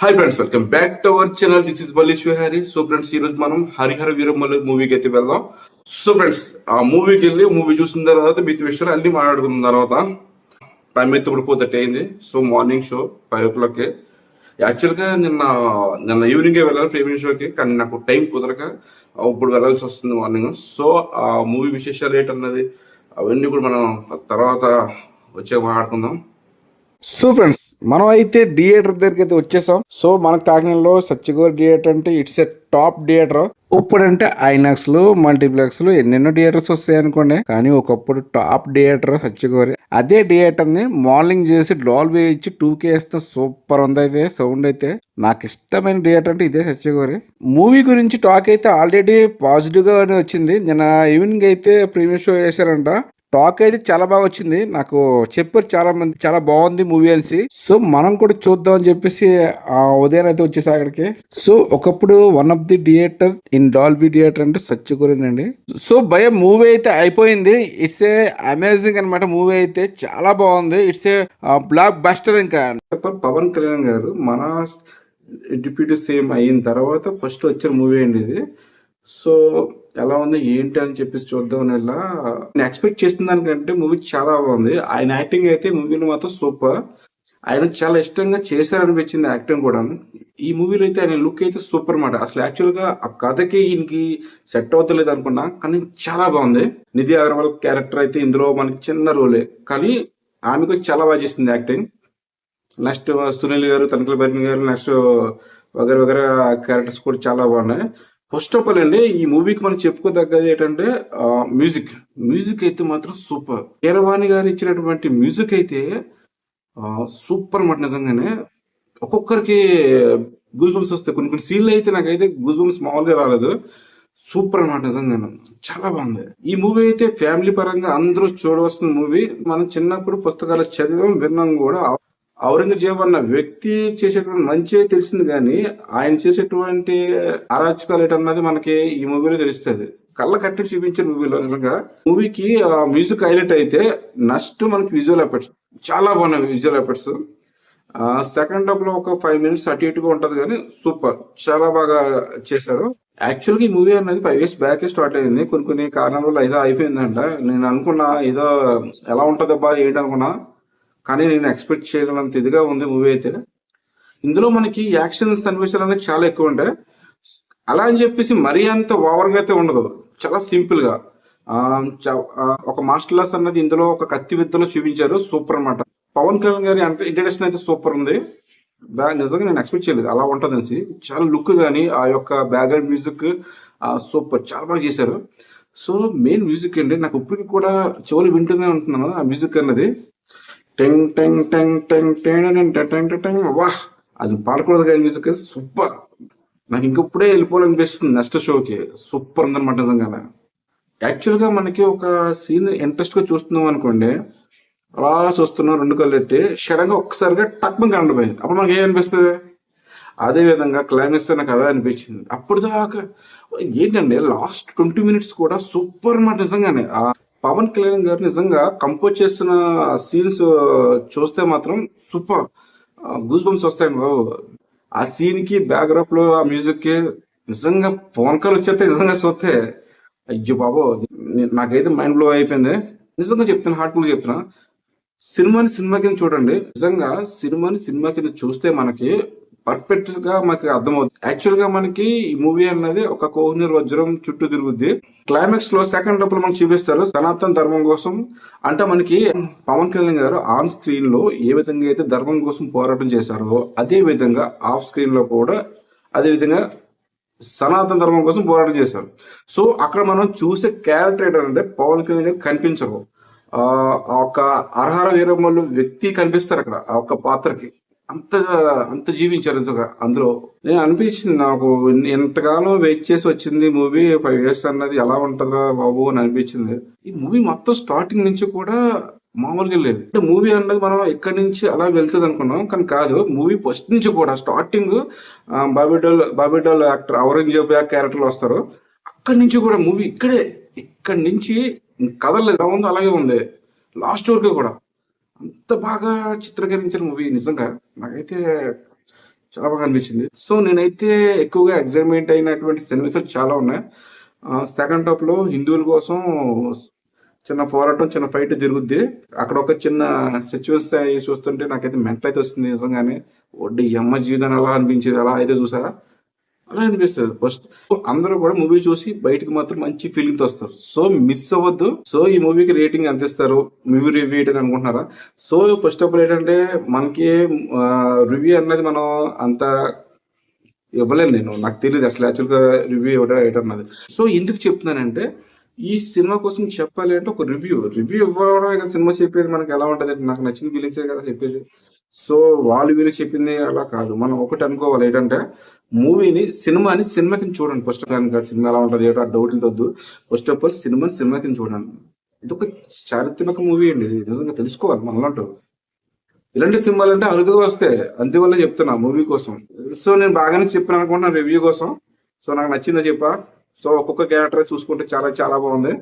Hi friends, welcome back to our channel. This is Ballesh Vihari. So friends, ఈ రోజు మనం హరిహర వీరమల్లు మూవీకి అయితే వెళ్దాం. సో ఫ్రెండ్స్, ఆ మూవీకి వెళ్ళి మూవీ చూసిన తర్వాత మిగతా విషయాలు అన్ని మాట్లాడుకున్న తర్వాత టైం అయితే ఇప్పుడు 4:30 అయింది. So morning show 5 o'clock. యాక్చువల్గా నిన్న ఈవినింగ్ వెళ్ళాలి ప్రీమియం షోకి, కానీ నాకు టైం కుదరక ఇప్పుడు వెళ్ళాల్సి వస్తుంది మార్నింగ్. సో ఆ మూవీ విశేషాలు ఏంటన్నది అవన్నీ కూడా మనం తర్వాత వచ్చే మాట్లాడుకుందాం. సో ఫ్రెండ్స్, మనం అయితే థియేటర్ దగ్గరికి అయితే వచ్చేసాం. సో మన కాకినాడలో సత్యగోరి థియేటర్ అంటే ఇట్స్ ఎ టాప్ థియేటర్. ఇప్పుడంటే ఐనాక్స్ లు, మల్టీప్లెక్స్ లు ఎన్నెన్నో థియేటర్స్ వస్తాయి అనుకోండి, కానీ ఒకప్పుడు టాప్ థియేటర్ సత్యగోరి. అదే థియేటర్ ని మోడలింగ్ చేసి డాల్బీ ఇచ్చి 2K వేస్తే సూపర్ ఉంది. అయితే సౌండ్ అయితే నాకు ఇష్టమైన థియేటర్ అంటే ఇదే సత్యగోరి. మూవీ గురించి టాక్ అయితే ఆల్రెడీ పాజిటివ్ గా వచ్చింది. నిన్న ఈవినింగ్ అయితే ప్రీమియర్ షో చేశారంట. టాక్ అయితే చాలా బాగా వచ్చింది. నాకు చెప్పారు చాలా మంది, చాలా బాగుంది మూవీ అనేసి. సో మనం కూడా చూద్దాం అని చెప్పేసి ఉదయం అయితే వచ్చేసి అక్కడికి. సో ఒకప్పుడు one of the theatre in Dolby theatre అంటే సత్యగోరేనండి. సో భయ మూవీ అయితే అయిపోయింది. ఇట్స్ ఏ అమేజింగ్ అనమాట. మూవీ అయితే చాలా బాగుంది. It's a block buster. ఇంకా పవన్ కళ్యాణ్ గారు మన డిప్యూటీ సీఎం అయిన తర్వాత ఫస్ట్ వచ్చిన మూవీ అండి ఇది. సో ఎలా ఉంది ఏంటి అని చెప్పేసి చూద్దాం. ఇలా నేను ఎక్స్పెక్ట్ చేసిన దానికంటే మూవీ చాలా బాగుంది. ఆయన యాక్టింగ్ అయితే మూవీలో మాత్రం సూపర్. ఆయన చాలా ఇష్టంగా చేశారనిపించింది యాక్టింగ్ కూడా. ఈ మూవీలో అయితే ఆయన లుక్ అయితే సూపర్ మాట. అసలు యాక్చువల్ గా ఆ కథకి ఈయనకి సెట్ అవుతలేదు అనుకున్నా, కానీ చాలా బాగుంది. నిధి అగర్వాల్ క్యారెక్టర్ అయితే ఇందులో మనకి చిన్న రోలే, కానీ ఆమెకు చాలా బాగా చేసింది యాక్టింగ్. నెక్స్ట్ సునీల్ గారు, తనకల భరణి గారు, నెక్స్ట్ వగర వగర క్యారెక్టర్స్ కూడా చాలా బాగున్నాయి. ఫస్ట్ ఆఫ్ ఆల్ అండి, ఈ మూవీకి మనం చెప్పుకోదగ్గది ఏంటంటే మ్యూజిక్ అయితే మాత్రం సూపర్. కీరవాణి గారు ఇచ్చినటువంటి మ్యూజిక్ అయితే సూపర్ అన్నమాట. నిజంగానే ఒక్కొక్కరికి గూస్ బంప్స్ వస్తాయి. కొన్ని కొన్ని సీన్లు అయితే నాకైతే గూస్ బంప్స్ మామూలుగా రాలేదు. సూపర్ అన్నమాట. నిజంగానే చాలా బాగుంది. ఈ మూవీ అయితే ఫ్యామిలీ పరంగా అందరూ చూడవలసిన మూవీ. మనం చిన్నప్పుడు పుస్తకాలు చదివాం, విన్నాం కూడా. ఔరంగజేబు అన్న వ్యక్తి చేసేటువంటి మంచి తెలిసింది, కానీ ఆయన చేసేటువంటి అరాచకాలు ఏంటన్నది మనకి ఈ మూవీలో తెలుస్తుంది. కళ్ళ కట్టి చూపించిన మూవీలో. నిజంగా మూవీకి మ్యూజిక్ హైలైట్ అయితే నెక్స్ట్ మనకి విజువల్ ఎఫెక్ట్స్ చాలా బాగున్నాయి. విజువల్ ఎఫెక్ట్స్ సెకండ్ హాఫ్ లో ఒక 5 minutes అటు ఇటుగా ఉంటది, కానీ సూపర్, చాలా బాగా చేశారు. యాక్చువల్ గా ఈ మూవీ అనేది 5 years బ్యాక్ స్టార్ట్ అయింది. కొన్ని కొన్ని కారణాల వల్ల ఏదో అయిపోయిందంట. నేను అనుకున్నా ఏదో ఎలా ఉంటదబ్బా ఏంటి అనుకున్నా, కానీ నేను ఎక్స్పెక్ట్ చేయగలంత ఇదిగా ఉంది మూవీ అయితే. ఇందులో మనకి యాక్షన్ సన్నివేశాలు అనేది చాలా ఎక్కువ ఉంటాయి. అలా అని చెప్పేసి మరీ అంత ఓవర్ గా అయితే ఉండదు. చాలా సింపుల్ గా ఒక మాస్టర్ క్లాస్ అన్నది ఇందులో ఒక కత్తి విద్యలో చూపించారు. సూపర్ అన్నమాట. పవన్ కళ్యాణ్ గారి అంటే ఇంట్రడక్షన్ అయితే సూపర్ ఉంది. నిజంగా నేను ఎక్స్పెక్ట్ చేయలేదు అలా ఉంటది అనేసి. చాలా లుక్ గానీ ఆ యొక్క బ్యాక్గ్రౌండ్ మ్యూజిక్ సూపర్, చాలా బాగా చేశారు. సో మెయిన్ మ్యూజిక్ అండి, నాకు ఇప్పటికి కూడా చెవులు వింటూనే ఉంటున్నాను ఆ మ్యూజిక్ అన్నది. టెంగ్ టెంగ్ టెంగ్ టెంగ్ టెంగ్ టెంగ్ టెంగ్ వాహ్, అది పాడకూడదు కానీ మ్యూజిక్ సూపర్. నాకు ఇంకప్పుడే వెళ్ళిపోవాలనిపిస్తుంది నెక్స్ట్ షోకి. సూపర్ ఉందన్నమాట నిజంగా. యాక్చువల్ గా మనకి ఒక సీన్ ఇంట్రెస్ట్ గా చూస్తున్నాం అనుకోండి, అలా చూస్తున్నాం 2 కళ్ళు ఎట్టి, సడన్ గా ఒక్కసారిగా టక్మని కరెంట్ పోయింది. అప్పుడు మనకి ఏమనిపిస్తుంది? అదే విధంగా క్లైమాక్స్ నాకు అదే అనిపించింది. అప్పుడు దాకా ఏంటంటే లాస్ట్ 20 minutes కూడా సూపర్ అన్నమాట. నిజంగానే పవన్ కళ్యాణ్ గారు నిజంగా కంపోజ్ చేస్తున్న సీన్స్ చూస్తే మాత్రం సూపర్, గూస్ బంప్స్ వస్తాయండి బాబు. ఆ సీన్ కి బ్యాక్గ్రౌండ్ లో ఆ మ్యూజిక్ కి నిజంగా పవన్ కళ్యాణ్ వచ్చేస్తే నిజంగా చూస్తే అయ్యో బాబు, నాకైతే మైండ్ బ్లో అయిపోయింది. నిజంగా చెప్తున్నా, హార్ట్ఫుల్ చెప్తున్నా. సినిమాని సినిమా కింద చూడండి. నిజంగా సినిమాని సినిమా కింద చూస్తే మనకి పర్ఫెక్ట్ గా మనకి అర్థమవుతుంది. యాక్చువల్ గా మనకి ఈ మూవీ అన్నది ఒక కోహినూర్ వజ్రం చుట్టూ తిరుగుద్ది. క్లైమాక్స్ లో సెకండ్ హాఫ్ లో మనకు చూపిస్తారు సనాతన ధర్మం కోసం. అంటే మనకి పవన్ కళ్యాణ్ గారు ఆన్ స్క్రీన్ లో ఏ విధంగా అయితే ధర్మం కోసం పోరాటం చేశారో, అదే విధంగా ఆఫ్ స్క్రీన్ లో కూడా అదే విధంగా సనాతన ధర్మం కోసం పోరాటం చేశారు. సో అక్కడ మనం చూసే క్యారెక్టర్ ఏంటంటే పవన్ కళ్యాణ్ గారు కనిపించరు. ఆ ఒక అర్హర వీరమ్మలు వ్యక్తి కనిపిస్తారు అక్కడ ఆ ఒక్క పాత్రకి. అంత అంత జీవించారు నిజంగా అందులో. నేను అనిపించింది నాకు, ఎంతకాలం వెయిట్ చేసి వచ్చింది మూవీ 5 years అన్నది ఎలా ఉంటుందా బాబు అని అనిపించింది. ఈ మూవీ మొత్తం స్టార్టింగ్ నుంచి కూడా మామూలుగా లేదు. అంటే మూవీ అన్నది మనం ఎక్కడి నుంచి అలా వెళ్తుంది అనుకున్నాం, కానీ కాదు. మూవీ ఫస్ట్ నుంచి కూడా స్టార్టింగ్ బాబిడోల్ యాక్టర్ ఔరంగజేబ్ క్యారెక్టర్లు వస్తారు. అక్కడి నుంచి కూడా మూవీ ఇక్కడి నుంచి కదలేదు. ఎలా ఉందో అలాగే ఉంది లాస్ట్ వరకు కూడా. అంత బాగా చిత్రీకరించిన మూవీ నిజంగా. నాకైతే చాలా బాగా అనిపించింది. సో నేనైతే ఎక్కువగా ఎగ్జైట్మెంట్ అయినటువంటి సన్నివేశాలు చాలా ఉన్నాయి. సెకండ్ హాఫ్ లో హిందువుల కోసం చిన్న పోరాటం, చిన్న ఫైట్ జరుగుద్ది. అక్కడ ఒక చిన్న సిచ్యువేషన్ అయ్యి చూస్తుంటే నాకైతే మెంటల్ అయితే వస్తుంది నిజంగానే. వడ్డీ అమ్మ జీవితాన్ని ఎలా అనిపించేది అలా అయితే చూసారా, అలా అనిపిస్తుంది. ఫస్ట్ అందరూ కూడా మూవీ చూసి బయటకు మాత్రం మంచి ఫీలింగ్ తో వస్తారు. సో మిస్ అవ్వద్దు. సో ఈ మూవీకి రేటింగ్ ఎంత ఇస్తారు, మూవీ రివ్యూ ఏంటని అనుకుంటున్నారా? సో ఫస్ట్ ఆఫ్ ఆల్ ఏంటంటే మనకి రివ్యూ అన్నది మనం అంత ఇవ్వలేను. నాకు తెలియదు అసలు యాక్చువల్ గా రివ్యూ ఇవ్వడం ఏంటన్నది. సో ఎందుకు చెప్తున్నానంటే ఈ సినిమా కోసం చెప్పాలి అంటే ఒక రివ్యూ ఇవ్వడమే కదా సినిమా చెప్పేది. మనకి ఎలా ఉంటది, నాకు నచ్చిన ఫీలింగ్సే కదా చెప్పేది. సో వాళ్ళు వీళ్ళు చెప్పింది అలా కాదు. మనం ఒకటి అనుకోవాలి ఏంటంటే సినిమాని సినిమా కింద చూడండి. ఫస్ట్ ఆఫ్ ఆల్ సినిమా ఎలా ఉంటది ఏటో డౌట్లు తద్దు. ఫస్ట్ ఆఫ్ ఆల్ సినిమా కింద చూడండి. ఇది ఒక చారిత్రక మూవీ అండి. ఇది నిజంగా తెలుసుకోవాలి మనలాంటి. ఇలాంటి సినిమాలు అంటే అరుదుగా వస్తాయి, అందువల్ల చెప్తున్నా మూవీ కోసం. సో నేను బాగానే చెప్పాను అనుకుంటున్నాను రివ్యూ కోసం. సో నాకు నచ్చిందో చెప్పా. సో ఒక్కొక్క క్యారెక్టర్ చూసుకుంటే చాలా చాలా బాగుంది.